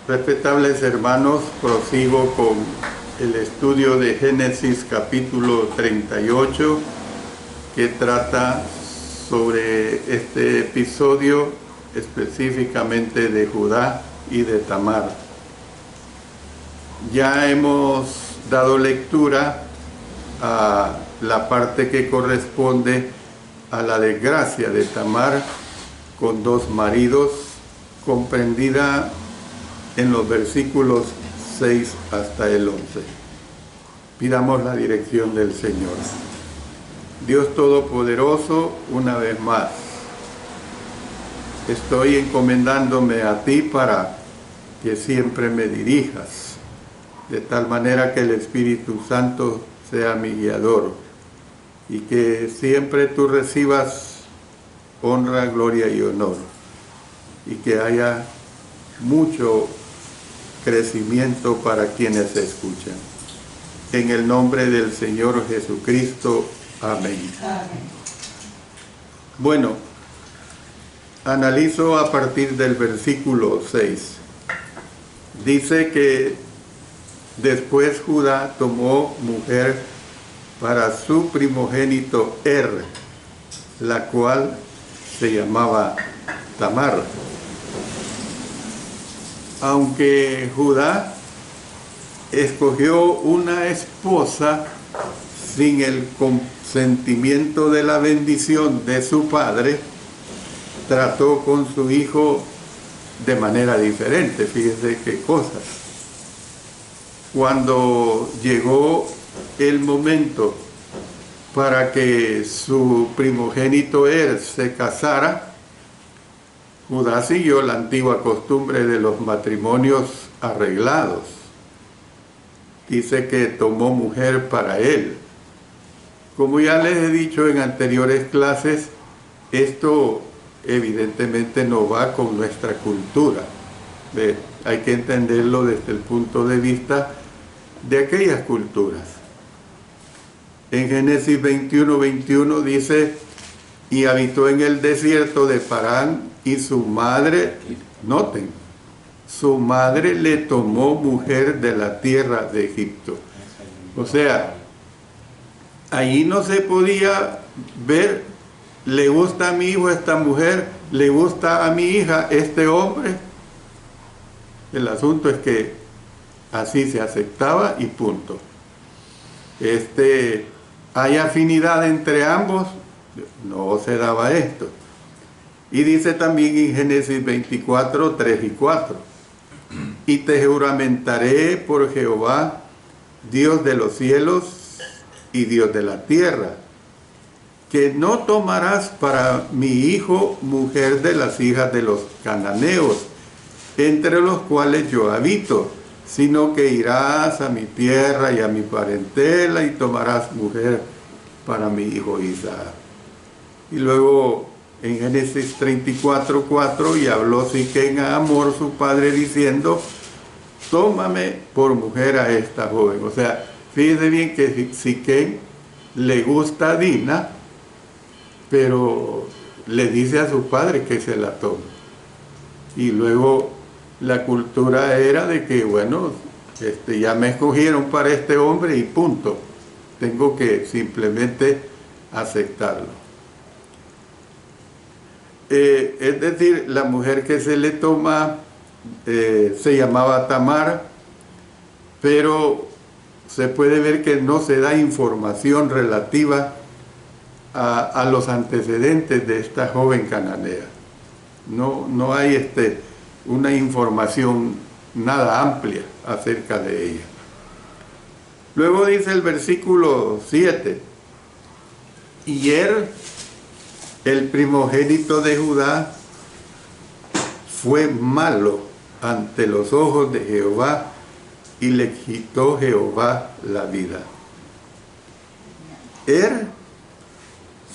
Respetables hermanos, prosigo con el estudio de Génesis capítulo 38, que trata sobre este episodio específicamente de Judá y de Tamar. Ya hemos dado lectura a la parte que corresponde a la desgracia de Tamar con dos maridos, comprendida en los versículos 6 hasta el 11. Pidamos la dirección del Señor. Dios Todopoderoso, una vez más, estoy encomendándome a ti para que siempre me dirijas, de tal manera que el Espíritu Santo sea mi guiador y que siempre tú recibas honra, gloria y honor, y que haya mucho crecimiento para quienes escuchan. En el nombre del Señor Jesucristo. Amén. Amén. Bueno, analizo a partir del versículo 6. Dice que después Judá tomó mujer para su primogénito la cual se llamaba Tamar. Aunque Judá escogió una esposa sin el consentimiento de la bendición de su padre, trató con su hijo de manera diferente. Fíjese qué cosas. Cuando llegó el momento para que su primogénito se casara, Judá siguió la antigua costumbre de los matrimonios arreglados. Dice que tomó mujer para él. Como ya les he dicho en anteriores clases, esto evidentemente no va con nuestra cultura. Hay que entenderlo desde el punto de vista de aquellas culturas. En Génesis 21:21 dice: y habitó en el desierto de Parán, y su madre, noten, su madre le tomó mujer de la tierra de Egipto. O sea, allí no se podía ver, le gusta a mi hijo esta mujer, le gusta a mi hija este hombre. El asunto es que así se aceptaba y punto. Hay afinidad entre ambos, no se daba esto. Y dice también en Génesis 24, 3 y 4: y te juramentaré por Jehová, Dios de los cielos y Dios de la tierra, que no tomarás para mi hijo mujer de las hijas de los cananeos, entre los cuales yo habito, sino que irás a mi tierra y a mi parentela y tomarás mujer para mi hijo Isaac. Y luego en Génesis 34, 4, y habló Siquén a Hamor su padre diciendo: tómame por mujer a esta joven. O sea, fíjese bien que Siquén le gusta a Dina, pero le dice a su padre que se la tome. Y luego la cultura era de que, bueno, ya me escogieron para este hombre y punto. Tengo que simplemente aceptarlo. Es decir, la mujer que se le toma se llamaba Tamar, pero se puede ver que no se da información relativa a los antecedentes de esta joven cananea. No hay una información nada amplia acerca de ella. Luego dice el versículo 7: y el primogénito de Judá, fue malo ante los ojos de Jehová, y le quitó Jehová la vida.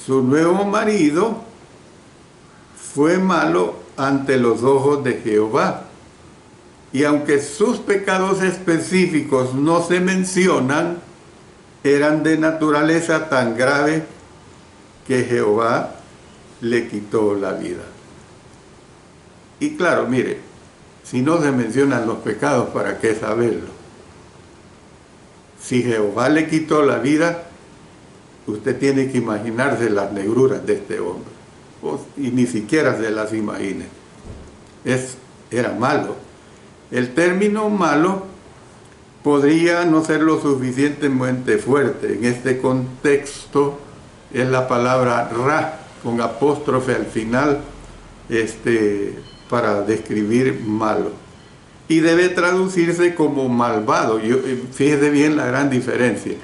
Su nuevo marido, fue malo ante los ojos de Jehová. Y aunque sus pecados específicos no se mencionan, eran de naturaleza tan grave que Jehová le quitó la vida. Y claro, mire, Si no se mencionan los pecados, ¿para qué saberlo? Si Jehová le quitó la vida, usted tiene que imaginarse las negruras de este hombre. Y ni siquiera se las imagine. Era malo. El término malo podría no ser lo suficientemente fuerte. En este contexto es la palabra ra, con apóstrofe al final, para describir malo. Y debe traducirse como malvado. Fíjese bien la gran diferencia.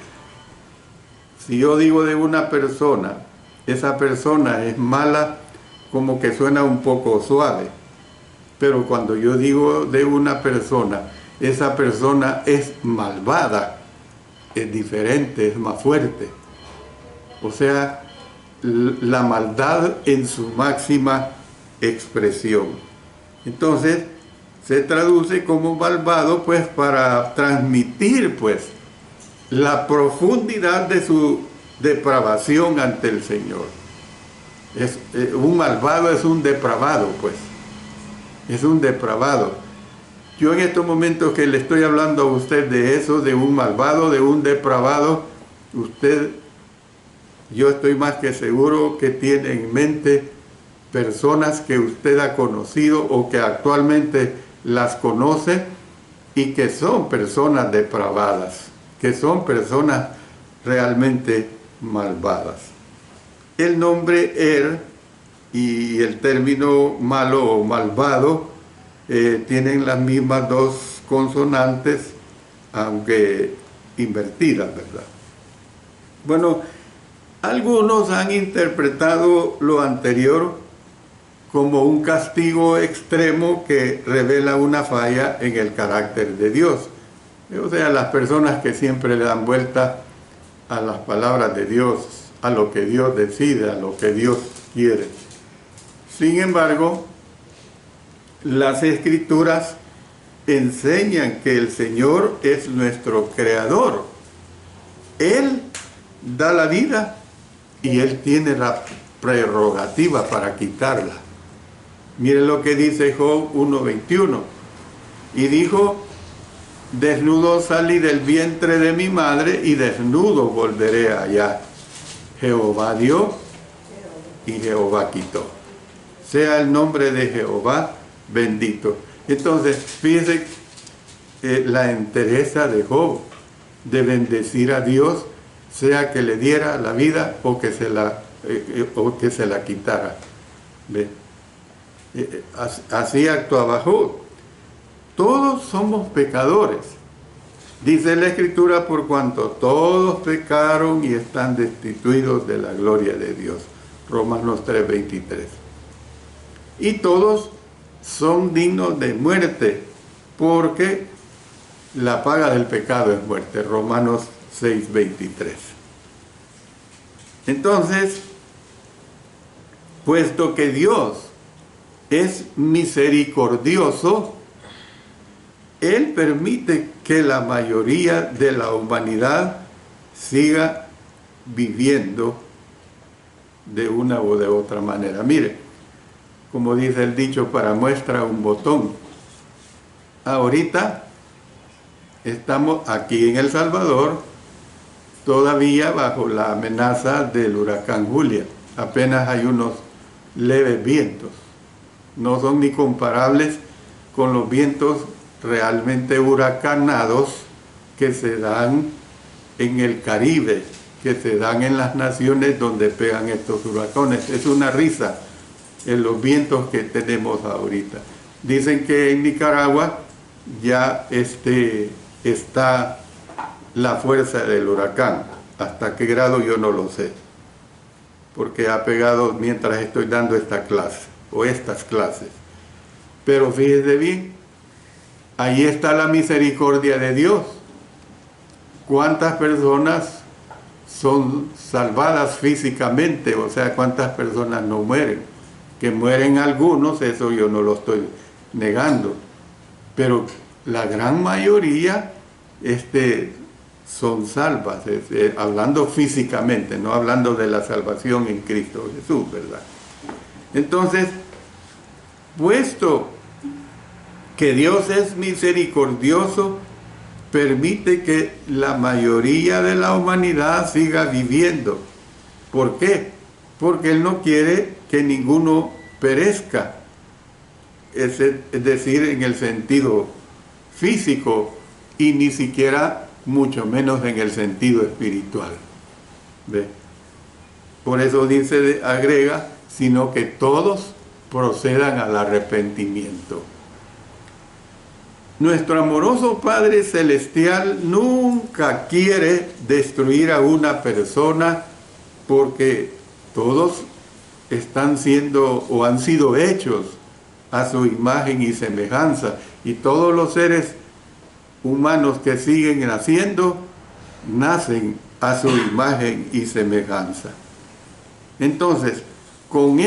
Si yo digo de una persona, esa persona es mala, como que suena un poco suave. Pero cuando yo digo de una persona, esa persona es malvada, es diferente, es más fuerte. O sea, la maldad en su máxima expresión. Entonces, se traduce como malvado, pues, para transmitir, pues, la profundidad de su depravación ante el Señor. Un malvado es un depravado, pues. Es un depravado. Yo en estos momentos que le estoy hablando a usted de eso, de un malvado, de un depravado, yo estoy más que seguro que tiene en mente personas que usted ha conocido o que actualmente las conoce y que son personas depravadas, que son personas realmente malvadas. El nombre y el término malo o malvado tienen las mismas dos consonantes, aunque invertidas, ¿verdad? Bueno, algunos han interpretado lo anterior como un castigo extremo que revela una falla en el carácter de Dios. O sea, las personas que siempre le dan vuelta a las palabras de Dios, a lo que Dios decide, a lo que Dios quiere. Sin embargo, las Escrituras enseñan que el Señor es nuestro Creador. Él da la vida y Él tiene la prerrogativa para quitarla. Miren lo que dice Job 1:21. Y dijo: desnudo salí del vientre de mi madre y desnudo volveré allá. Jehová dio y Jehová quitó. Sea el nombre de Jehová bendito. Entonces, fíjense la entereza de Job de bendecir a Dios, sea que le diera la vida o que se la quitara. ¿Ve? Así actuaba Job. Todos somos pecadores. Dice la Escritura: por cuanto todos pecaron y están destituidos de la gloria de Dios. Romanos 3:23. Y todos son dignos de muerte, porque la paga del pecado es muerte. Romanos 6:23. Entonces, puesto que Dios es misericordioso, Él permite que la mayoría de la humanidad siga viviendo de una o de otra manera. Mire, como dice el dicho, para muestra un botón. Ahorita estamos aquí en El Salvador, todavía bajo la amenaza del huracán Julia. Apenas hay unos leves vientos. No son ni comparables con los vientos realmente huracanados que se dan en el Caribe, que se dan en las naciones donde pegan estos huracanes. Es una risa en los vientos que tenemos ahorita. Dicen que en Nicaragua ya está la fuerza del huracán. ¿Hasta qué grado? Yo no lo sé, porque ha pegado mientras estoy dando esta clase o estas clases. Pero fíjese bien, ahí está la misericordia de Dios. ¿Cuántas personas son salvadas físicamente? O sea, ¿cuántas personas no mueren? Que mueren algunos, eso yo no lo estoy negando, pero la gran mayoría son salvas, hablando físicamente, no hablando de la salvación en Cristo Jesús, ¿verdad? Entonces, puesto que Dios es misericordioso, permite que la mayoría de la humanidad siga viviendo. ¿Por qué? Porque Él no quiere que ninguno perezca, es decir, en el sentido físico, y ni siquiera mucho menos en el sentido espiritual. ¿Ve? Por eso dice, agrega, sino que todos procedan al arrepentimiento. Nuestro amoroso Padre Celestial nunca quiere destruir a una persona, porque todos están siendo o han sido hechos a su imagen y semejanza, y todos los seres humanos que siguen naciendo, nacen a su imagen y semejanza. Entonces, con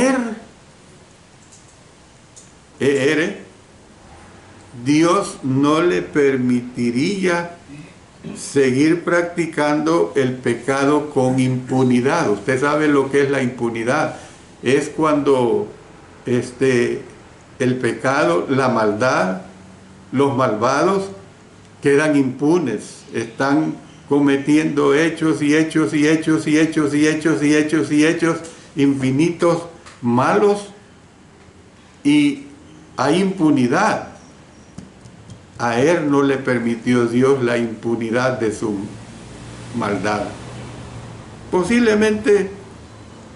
Dios no le permitiría seguir practicando el pecado con impunidad. Usted sabe lo que es la impunidad. Es cuando el pecado, la maldad, los malvados quedan impunes, están cometiendo hechos y hechos y hechos y hechos y hechos y hechos y hechos infinitos malos, y hay impunidad. A él no le permitió Dios la impunidad de su maldad. Posiblemente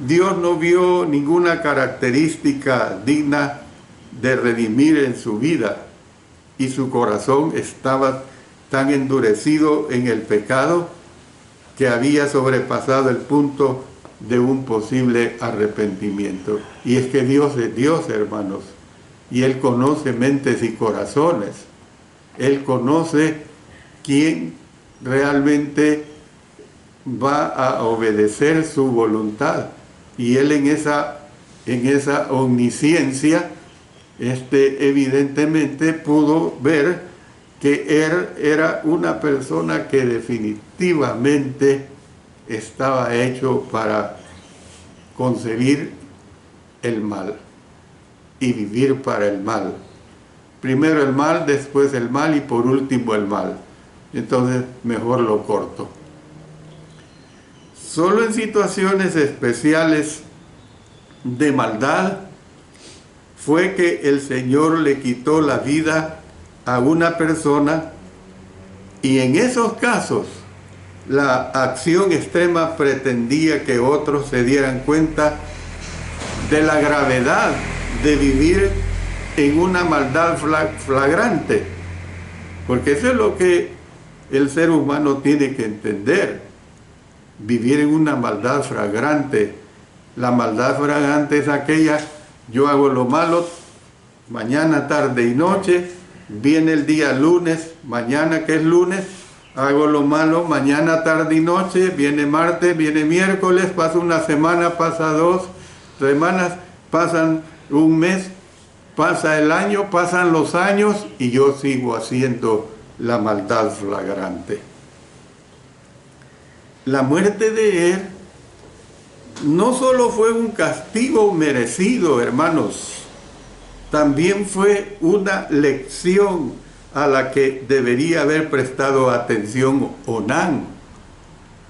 Dios no vio ninguna característica digna de redimir en su vida, y su corazón estaba tan endurecido en el pecado que había sobrepasado el punto de un posible arrepentimiento. Y es que Dios es Dios, hermanos, y Él conoce mentes y corazones. Él conoce quién realmente va a obedecer su voluntad, y Él en esa omnisciencia evidentemente pudo ver que él era una persona que definitivamente estaba hecho para concebir el mal y vivir para el mal. Primero el mal, después el mal y por último el mal. Entonces mejor lo corto. Solo en situaciones especiales de maldad fue que el Señor le quitó la vida a una persona, y en esos casos la acción extrema pretendía que otros se dieran cuenta de la gravedad de vivir en una maldad flagrante, porque eso es lo que el ser humano tiene que entender: vivir en una maldad flagrante. La maldad flagrante es aquella: yo hago lo malo mañana, tarde y noche, viene el día lunes, mañana que es lunes, hago lo malo mañana, tarde y noche, viene martes, viene miércoles, pasa una semana, pasa 2 semanas, pasan un mes, pasa el año, pasan los años, y yo sigo haciendo la maldad flagrante. La muerte de él no solo fue un castigo merecido, hermanos, también fue una lección a la que debería haber prestado atención Onán.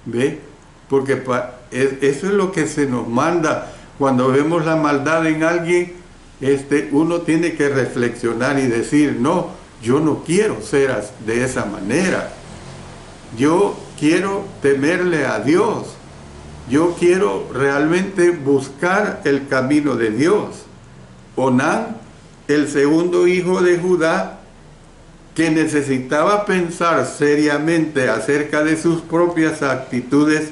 ¿Ve? Porque eso es lo que se nos manda. Cuando vemos la maldad en alguien, uno tiene que reflexionar y decir: no, yo no quiero ser de esa manera. Yo quiero temerle a Dios. Yo quiero realmente buscar el camino de Dios. Onán, el segundo hijo de Judá, que necesitaba pensar seriamente acerca de sus propias actitudes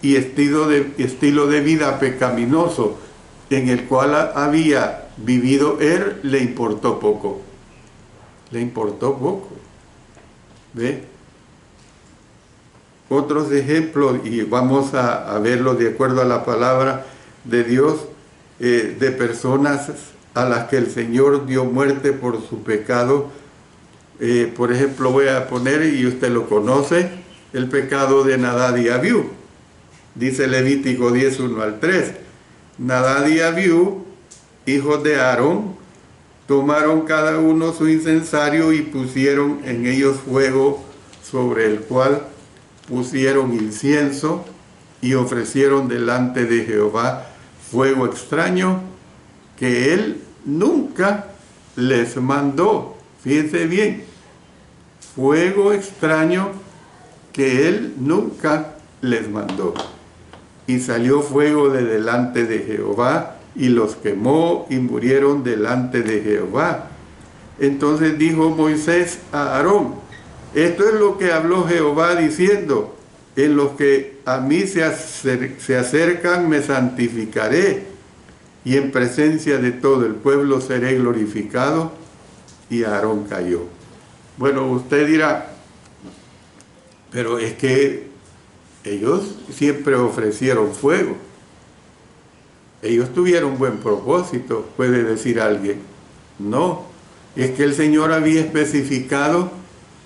y estilo de vida pecaminoso en el cual había vivido él, le importó poco. Le importó poco. ¿Ve? Otros ejemplos, y vamos a verlo de acuerdo a la palabra de Dios, de personas a las que el Señor dio muerte por su pecado. Por ejemplo, voy a poner, y usted lo conoce, el pecado de Nadab y Abiú. Dice Levítico 10, 1 al 3. Nadab y Abiú, hijos de Aarón, Tomaron cada uno su incensario y pusieron en ellos fuego, sobre el cual pusieron incienso y ofrecieron delante de Jehová fuego extraño que él nunca les mandó. Fíjense bien, fuego extraño que él nunca les mandó. Y salió fuego de delante de Jehová y los quemó y murieron delante de Jehová. Entonces dijo Moisés a Aarón: esto es lo que habló Jehová diciendo: en los que a mí se acercan me santificaré, y en presencia de todo el pueblo seré glorificado. Y Aarón cayó. Bueno, usted dirá, pero es que ellos siempre ofrecieron fuego. Ellos tuvieron buen propósito, puede decir alguien. No, es que el Señor había especificado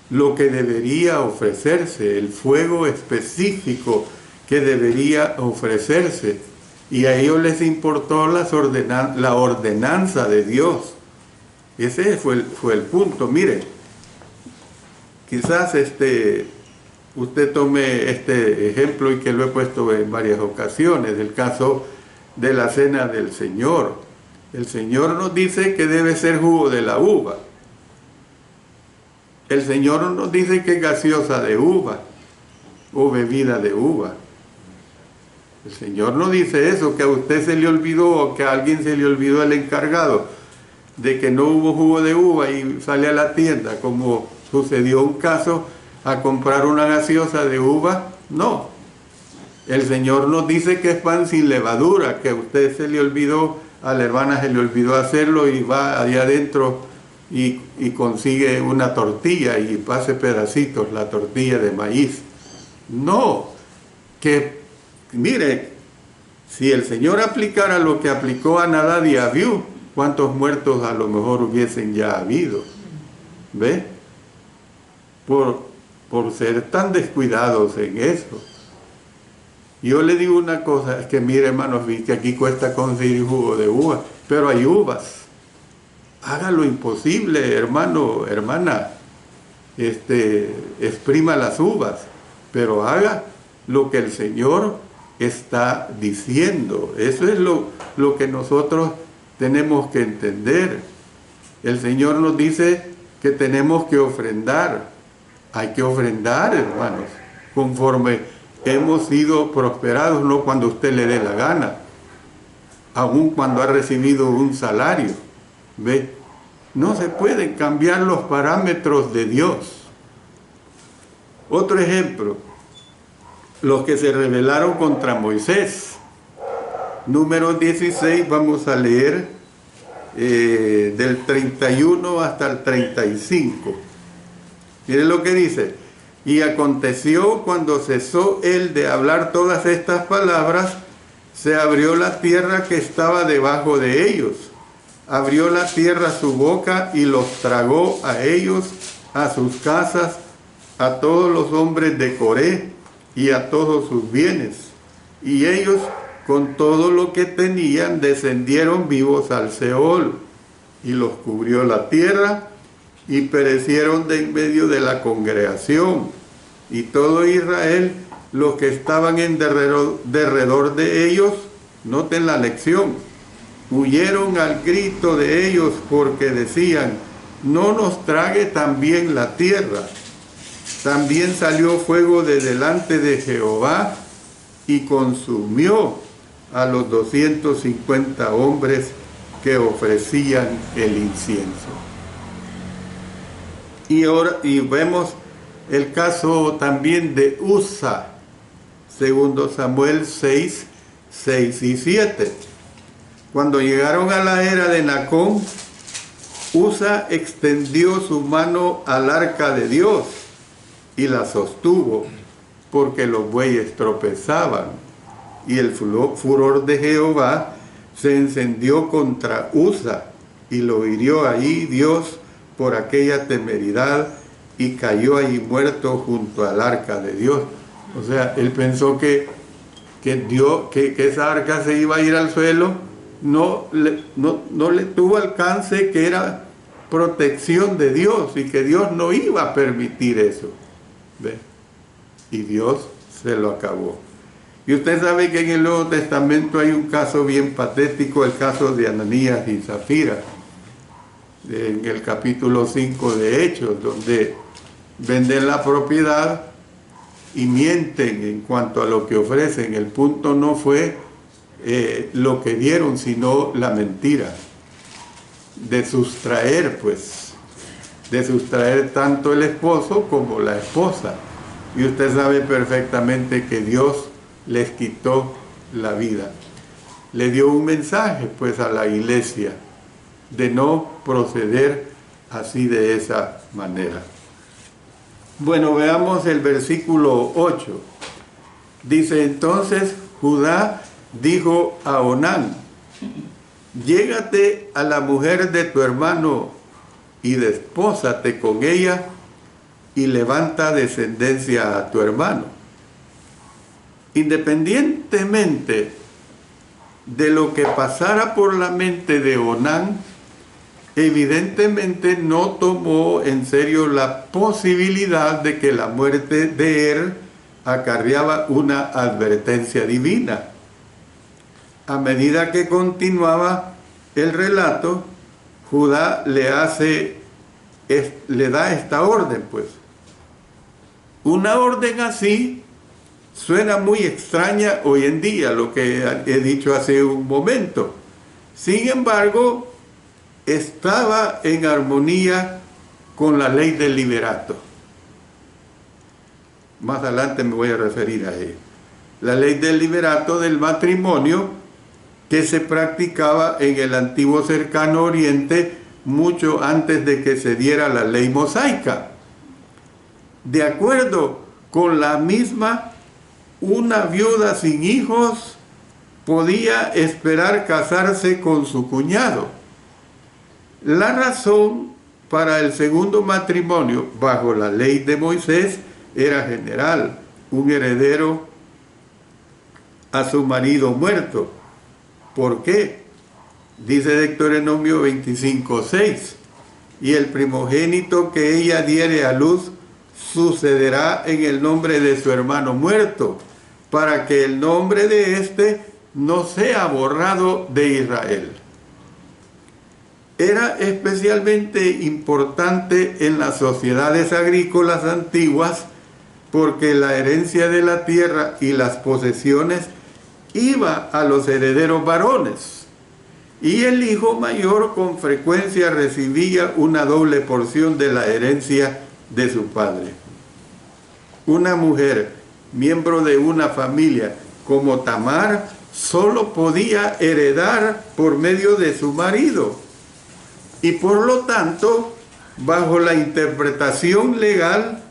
lo que debería ofrecerse, el fuego específico que debería ofrecerse. Y a ellos les importó la ordenanza de Dios. Ese fue el punto. Mire, quizás usted tome este ejemplo, y que lo he puesto en varias ocasiones, el caso de la cena del Señor. El Señor nos dice que debe ser jugo de la uva. El Señor nos dice que es gaseosa de uva o bebida de uva. El Señor no dice eso, que a usted se le olvidó o que a alguien se le olvidó, el encargado, de que no hubo jugo de uva y sale a la tienda, como sucedió un caso, a comprar una gaseosa de uva. No. El Señor nos dice que es pan sin levadura, que a usted se le olvidó, a la hermana se le olvidó hacerlo y va allá adentro y consigue una tortilla y pase pedacitos, la tortilla de maíz. No, que mire, si el Señor aplicara lo que aplicó a Nadab y a Abiú, ¿cuántos muertos a lo mejor hubiesen ya habido? ¿Ve? Por ser tan descuidados en eso. Yo le digo una cosa, es que mire, hermanos, que aquí cuesta conseguir jugo de uva, pero hay uvas. Haga lo imposible, hermano, hermana, exprima las uvas, pero haga lo que el Señor está diciendo. Eso es lo que nosotros tenemos que entender. El Señor nos dice que tenemos que ofrendar. Hay que ofrendar, hermanos, conforme hemos sido prosperados, no cuando usted le dé la gana, aun cuando ha recibido un salario. ¿Ve? No se pueden cambiar los parámetros de Dios. Otro ejemplo, los que se rebelaron contra Moisés. Número 16, vamos a leer del 31 hasta el 35. Miren lo que dice: y aconteció cuando cesó él de hablar todas estas palabras, se abrió la tierra que estaba debajo de ellos. Abrió la tierra su boca y los tragó a ellos, a sus casas, a todos los hombres de Coré y a todos sus bienes. Y ellos, con todo lo que tenían, descendieron vivos al Seol, y los cubrió la tierra, y perecieron de en medio de la congregación. Y todo Israel, los que estaban en derredor de ellos, noten la lección, huyeron al grito de ellos, porque decían: no nos trague también la tierra. También salió fuego de delante de Jehová y consumió a los 250 hombres que ofrecían el incienso. Y vemos el caso también de Usa, segundo Samuel 6, 6 y 7. Cuando llegaron a la era de Nacón, Usa extendió su mano al arca de Dios y la sostuvo, porque los bueyes tropezaban, y el furor de Jehová se encendió contra Usa, y lo hirió allí Dios por aquella temeridad, y cayó allí muerto junto al arca de Dios. O sea, él pensó que esa arca se iba a ir al suelo, no le tuvo alcance, que era protección de Dios y que Dios no iba a permitir eso. ¿Ve? Y Dios se lo acabó. Y usted sabe que en el Nuevo Testamento hay un caso bien patético, el caso de Ananías y Zafira, en el capítulo 5 de Hechos, donde venden la propiedad y mienten en cuanto a lo que ofrecen. El punto no fue lo que dieron, sino la mentira de sustraer, pues, de sustraer tanto el esposo como la esposa. Y usted sabe perfectamente que Dios les quitó la vida. Le dio un mensaje, pues, a la iglesia de no proceder así, de esa manera. Bueno, veamos el versículo 8. Dice: entonces Judá dijo a Onán: llégate a la mujer de tu hermano y despósate con ella y levanta descendencia a tu hermano. Independientemente de lo que pasara por la mente de Onán, evidentemente no tomó en serio la posibilidad de que la muerte de acarreaba una advertencia divina. A medida que continuaba el relato, Judá le da esta orden, pues. Una orden así suena muy extraña hoy en día, lo que he dicho hace un momento. Sin embargo, estaba en armonía con la ley del liberato. Más adelante me voy a referir a ella. La ley del liberato del matrimonio, que se practicaba en el antiguo cercano oriente mucho antes de que se diera la ley mosaica. De acuerdo con la misma, una viuda sin hijos podía esperar casarse con su cuñado. La razón para el segundo matrimonio bajo la ley de Moisés era general: un heredero a su marido muerto. ¿Por qué? Dice Deuteronomio 25:6: y el primogénito que ella diere a luz sucederá en el nombre de su hermano muerto, para que el nombre de éste no sea borrado de Israel. Era especialmente importante en las sociedades agrícolas antiguas, porque la herencia de la tierra y las posesiones iba a los herederos varones, y el hijo mayor con frecuencia recibía una doble porción de la herencia de su padre. Una mujer, miembro de una familia como Tamar, solo podía heredar por medio de su marido, y por lo tanto, bajo la interpretación legal,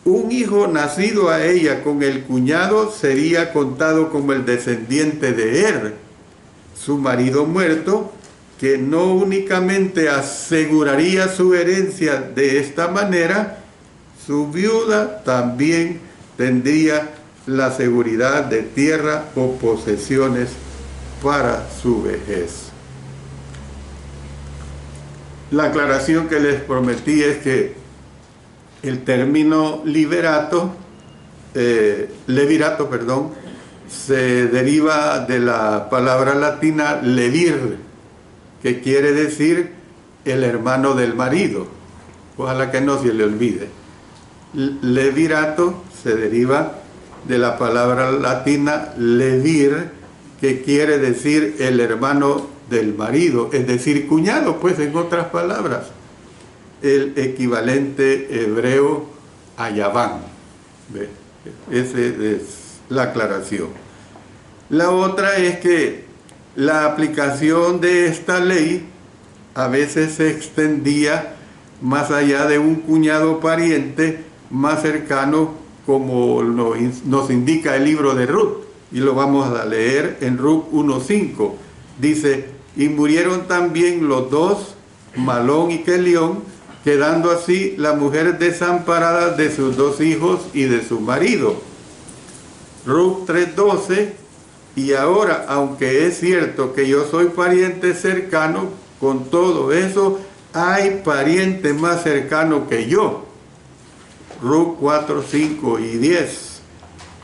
un hijo nacido a ella con el cuñado sería contado como el descendiente de su marido muerto, que no únicamente aseguraría su herencia de esta manera, su viuda también tendría la seguridad de tierra o posesiones para su vejez. La aclaración que les prometí es que el término levirato, se deriva de la palabra latina levir, que quiere decir el hermano del marido. Ojalá que no se le olvide. Levirato se deriva de la palabra latina levir, que quiere decir el hermano del marido, es decir, cuñado, pues, en otras palabras, el equivalente hebreo a Yaván. ¿Ve? Esa es la aclaración. La otra es que la aplicación de esta ley a veces se extendía más allá de un cuñado pariente más cercano, como nos indica el libro de Ruth, y lo vamos a leer en Ruth 1:5. Dice: y murieron también los dos, Malón y Kelión, quedando así la mujer desamparada de sus dos hijos y de su marido. Ruth 3:12 Y ahora, aunque es cierto que yo soy pariente cercano, con todo eso, hay pariente más cercano que yo. Ruth 4, 5 y 10.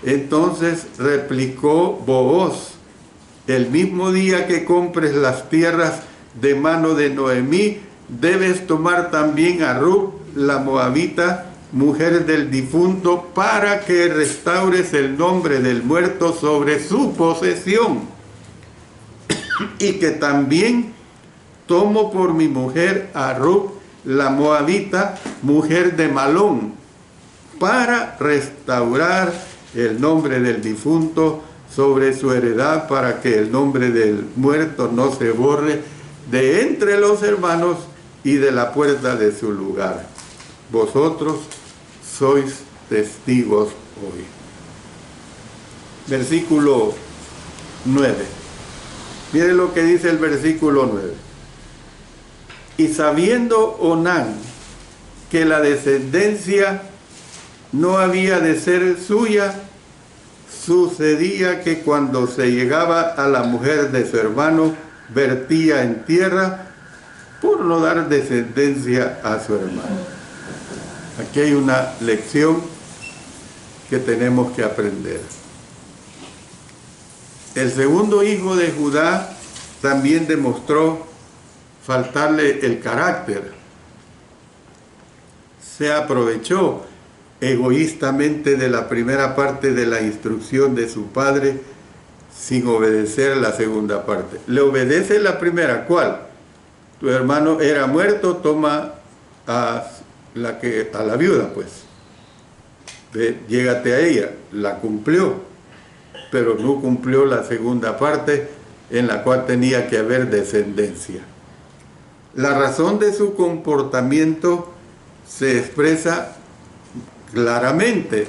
Entonces replicó Booz: el mismo día que compres las tierras de mano de Noemí, debes tomar también a Ruth, la moabita, mujer del difunto, para que restaures el nombre del muerto sobre su posesión. Y que también tomo por mi mujer a Ruth, la moabita, mujer de Malón, para restaurar el nombre del difunto sobre su heredad, para que el nombre del muerto no se borre de entre los hermanos y de la puerta de su lugar. Vosotros sois testigos hoy. Versículo 9. Miren lo que dice el versículo 9. Y sabiendo Onán que la descendencia no había de ser suya, sucedía que cuando se llegaba a la mujer de su hermano, vertía en tierra por no dar descendencia a su hermano. Aquí hay una lección que tenemos que aprender. El segundo hijo de Judá también demostró faltarle el carácter. Se aprovechó egoístamente de la primera parte de la instrucción de su padre sin obedecer la segunda parte. Le obedece la primera. ¿Cuál? Tu hermano era muerto, toma a la viuda, pues. Llégate a ella. La cumplió, pero no cumplió la segunda parte, en la cual tenía que haber descendencia. La razón de su comportamiento se expresa claramente.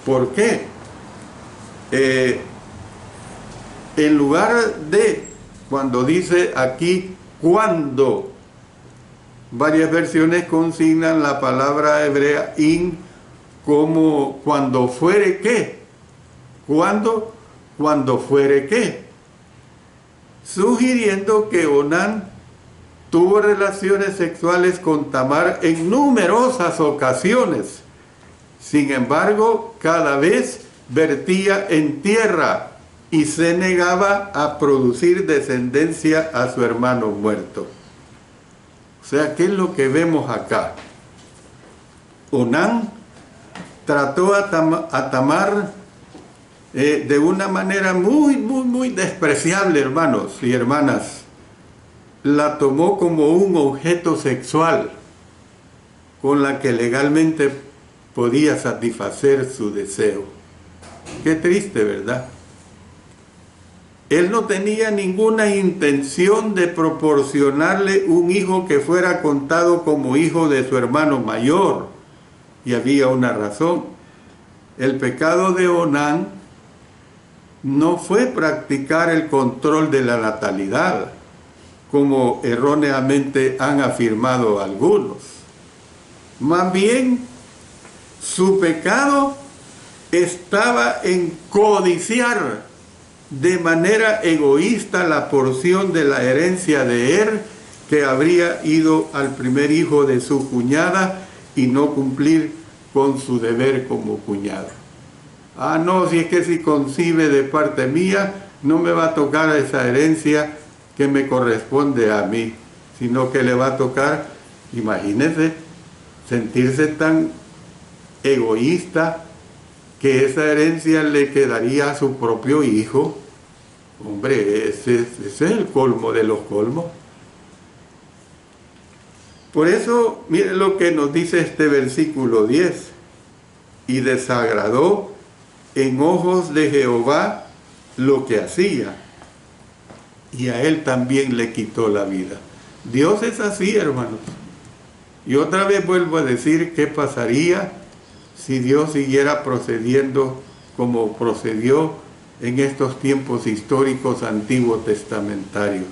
¿Por qué? En lugar de, cuando dice aquí, cuando, varias versiones consignan la palabra hebrea in como cuando fuere qué. ¿Cuándo? Cuando fuere qué. Sugiriendo que Onán tuvo relaciones sexuales con Tamar en numerosas ocasiones. Sin embargo, cada vez vertía en tierra y se negaba a producir descendencia a su hermano muerto. O sea, ¿qué es lo que vemos acá? Onán trató a Tamar de una manera muy despreciable, hermanos y hermanas. La tomó como un objeto sexual con la que legalmente podía satisfacer su deseo. Qué triste, ¿verdad? Él no tenía ninguna intención de proporcionarle un hijo que fuera contado como hijo de su hermano mayor. Y había una razón. El pecado de Onán no fue practicar el control de la natalidad, como erróneamente han afirmado algunos. Más bien, su pecado estaba en codiciar de manera egoísta la porción de la herencia de Er, que habría ido al primer hijo de su cuñada, y no cumplir con su deber como cuñado. Ah, no, si es que si concibe de parte mía, no me va a tocar esa herencia que me corresponde a mí, sino que le va a tocar, imagínense, sentirse tan egoísta que esa herencia le quedaría a su propio hijo. Hombre, ese es el colmo de los colmos. Por eso, miren lo que nos dice este versículo 10. Y desagradó en ojos de Jehová lo que hacía, y a él también le quitó la vida. Dios es así, hermanos. Y otra vez vuelvo a decir, ¿qué pasaría si Dios siguiera procediendo como procedió en estos tiempos históricos antiguos testamentarios?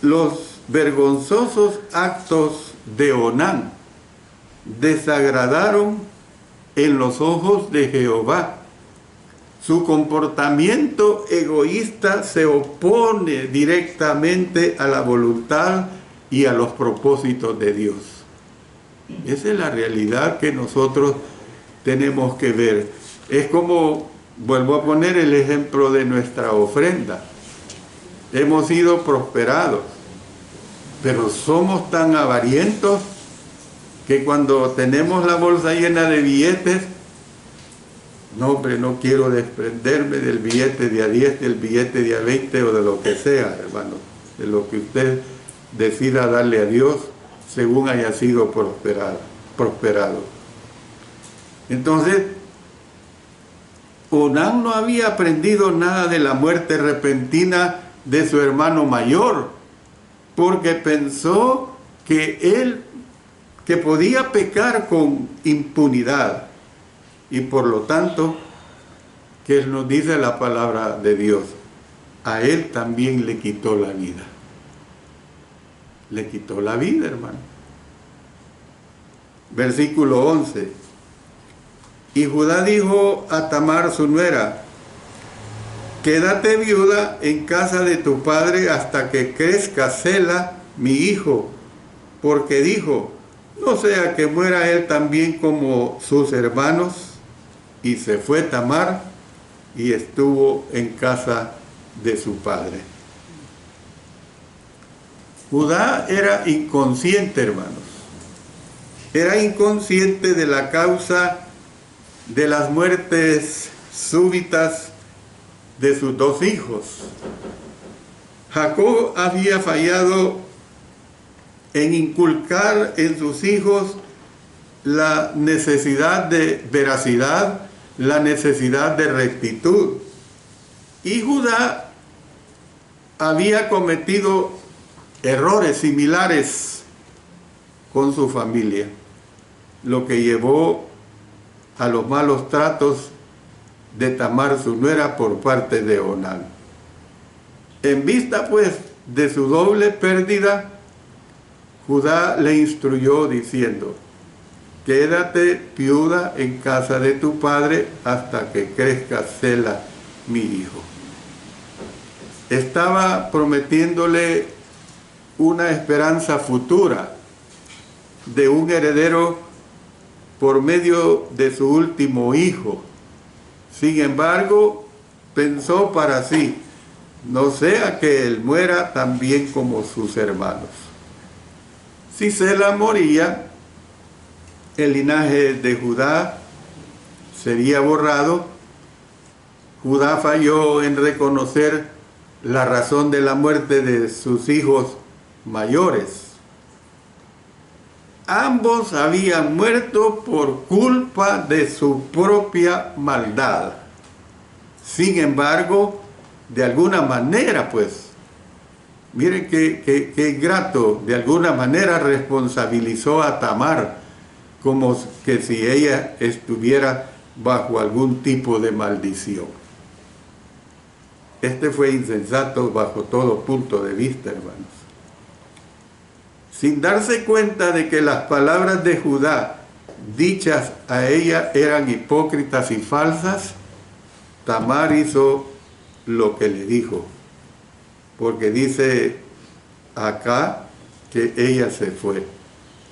Los vergonzosos actos de Onán desagradaron en los ojos de Jehová, Su comportamiento egoísta se opone directamente a la voluntad y a los propósitos de Dios. Esa es la realidad que nosotros tenemos que ver. Es como, vuelvo a poner el ejemplo de nuestra ofrenda. Hemos sido prosperados, pero somos tan avarientos que cuando tenemos la bolsa llena de billetes, no, hombre, no quiero desprenderme del billete de a 10, del billete de a 20 o de lo que sea, hermano, de lo que usted decida darle a Dios según haya sido prosperado. Entonces, Onán no había aprendido nada de la muerte repentina de su hermano mayor, porque pensó que podía pecar con impunidad. Y por lo tanto, que nos dice la palabra de Dios, a él también le quitó la vida. Le quitó la vida, hermano. Versículo 11. Y Judá dijo a Tamar su nuera, quédate viuda en casa de tu padre hasta que crezca Sela, mi hijo, porque dijo, no sea que muera él también como sus hermanos. Y se fue Tamar y estuvo en casa de su padre. Judá era inconsciente, hermanos. Era inconsciente de la causa de las muertes súbitas de sus dos hijos. Jacob había fallado en inculcar en sus hijos la necesidad de veracidad, la necesidad de rectitud. Y Judá había cometido errores similares con su familia, lo que llevó a los malos tratos de Tamar su nuera por parte de Onán. En vista pues de su doble pérdida, Judá le instruyó diciendo, quédate viuda en casa de tu padre hasta que crezca Sela, mi hijo. Estaba prometiéndole una esperanza futura de un heredero por medio de su último hijo. Sin embargo, pensó para sí, no sea que él muera también como sus hermanos. Si Sela moría, el linaje de Judá sería borrado. Judá falló en reconocer la razón de la muerte de sus hijos mayores. Ambos habían muerto por culpa de su propia maldad. Sin embargo, de alguna manera, pues, miren qué grato, de alguna manera responsabilizó a Tamar, como que si ella estuviera bajo algún tipo de maldición. Este fue insensato bajo todo punto de vista, hermanos. Sin darse cuenta de que las palabras de Judá dichas a ella eran hipócritas y falsas, Tamar hizo lo que le dijo, porque dice acá que ella se fue.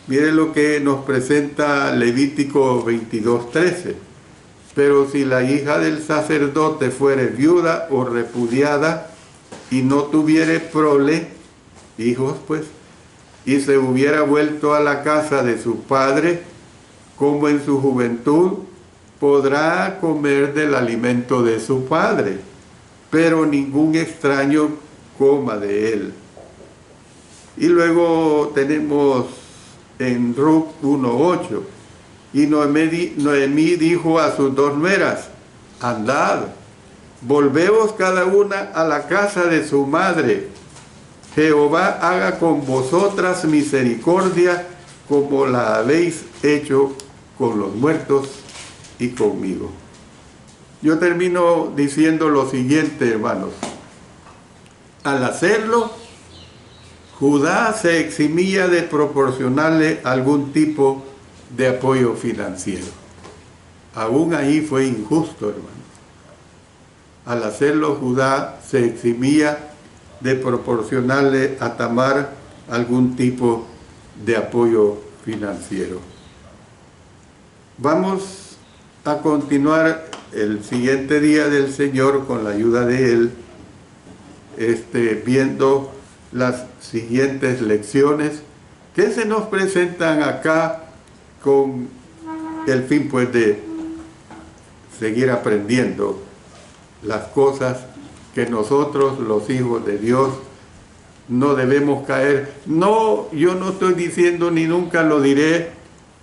Mire lo que nos presenta Levítico 22:13. Pero si la hija del sacerdote fuere viuda o repudiada y no tuviere prole, hijos pues, y se hubiera vuelto a la casa de su padre, como en su juventud, podrá comer del alimento de su padre, pero ningún extraño coma de él. Y luego tenemos en Ruth 1:8, y Noemí dijo a sus dos nueras, andad, volveos cada una a la casa de su madre. Jehová haga con vosotras misericordia como la habéis hecho con los muertos y conmigo. Yo termino diciendo lo siguiente, hermanos. Al hacerlo, Judá se eximía de proporcionarle algún tipo de apoyo financiero. Aún ahí fue injusto, hermano. al hacerlo Judá se eximía de proporcionarle a Tamar algún tipo de apoyo financiero. Vamos a continuar el siguiente día del Señor con la ayuda de Él, viendo las siguientes lecciones que se nos presentan acá con el fin pues de seguir aprendiendo las cosas que nosotros, los hijos de Dios, no debemos caer. No, yo no estoy diciendo ni nunca lo diré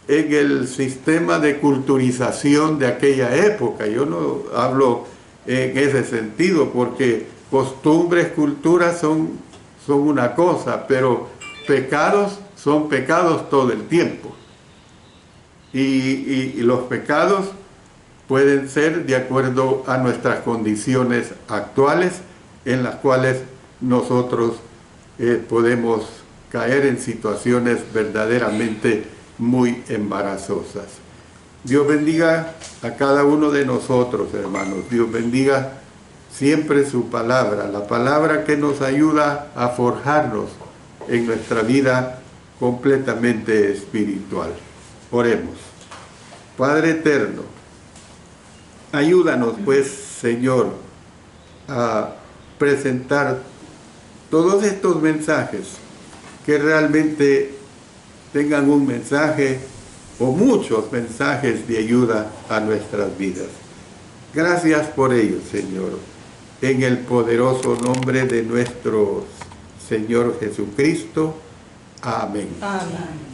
en el sistema de culturización de aquella época. Yo no hablo en ese sentido, porque costumbres, culturas son una cosa, pero pecados son pecados todo el tiempo. Y los pecados pueden ser de acuerdo a nuestras condiciones actuales, en las cuales nosotros podemos caer en situaciones verdaderamente muy embarazosas. Dios bendiga a cada uno de nosotros, hermanos. Dios bendiga siempre su palabra, la palabra que nos ayuda a forjarnos en nuestra vida completamente espiritual. Oremos. Padre eterno, ayúdanos pues, Señor, a presentar todos estos mensajes que realmente tengan un mensaje o muchos mensajes de ayuda a nuestras vidas. Gracias por ello, Señor, en el poderoso nombre de nuestro Señor Jesucristo. Amén. Amén.